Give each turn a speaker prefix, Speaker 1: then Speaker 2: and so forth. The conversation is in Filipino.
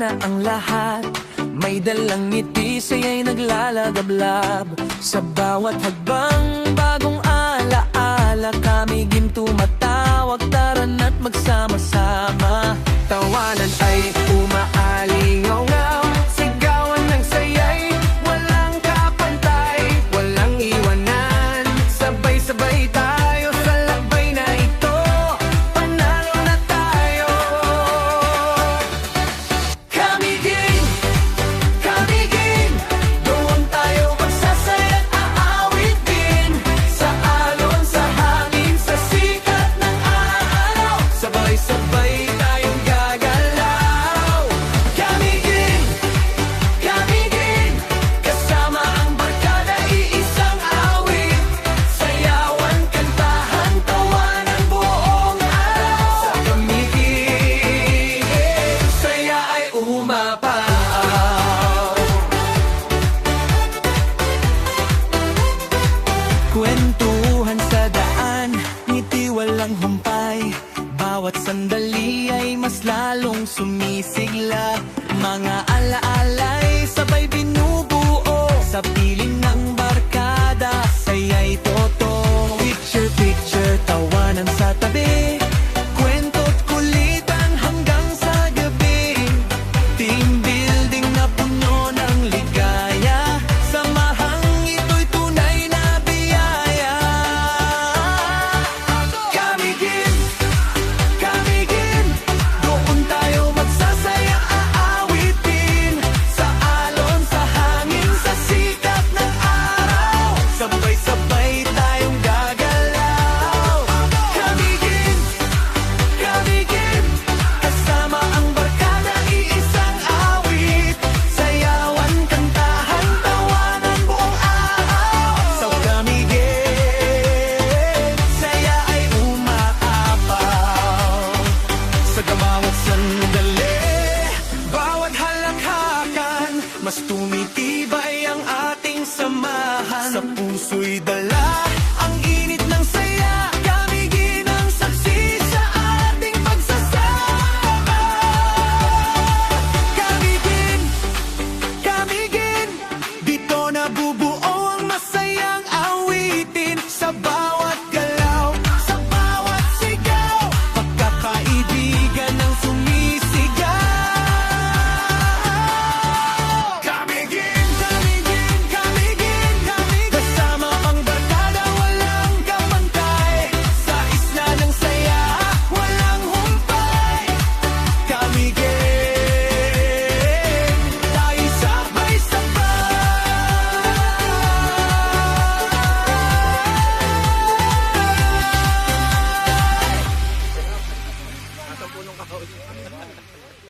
Speaker 1: na ang lahat. May dalang ngiti, siya'y naglalagablab. Sa bawat hagbang bagong alaala, kami gintumatawag, taran at magsama-sama. Tawanan ay umaalingaw-ngaw, sigawan ng sayay, walang kapantay, walang iwanan. Sabay-sabay tayo sa lakbay na ito, panalo na tayo. Kamigin, doon tayo magsasaya't aawitin. Sa alon, sa hangin, sa sikat ng araw, sabay-sabay tayong gagalaw. Kamigin, kasama ang barkada, iisang awit. Sayawan, kantahan, tawanan buong araw. Sa kamigin, saya ay umapaw. Kwentuhan sa daan, ngiti walang humpay. Bawat sandali ay mas lalong sumisigla. Mga alaalay sabay binubuo sa piling ng barkada, saya'y totoo. Picture, tawanan sa tabi, kwento't kulitan hanggang sa gabi. Team building na puno ng ligaya, samahang ito'y tunay na biyaya. Kamigin, doon tayo magsasaya, aawitin. Sa alon, sa hangin, sa sikat ng araw, sabay-sabay tayong gagalaw. Kamigin, kasama ang barkada, iisang awit. Sayawan, kantahan, tawanan buong araw. Sa kamigin, saya ay umaapaw. Sa bawat sandali, bawat halakhakan, mas tumitibay ang ating samahan. Sa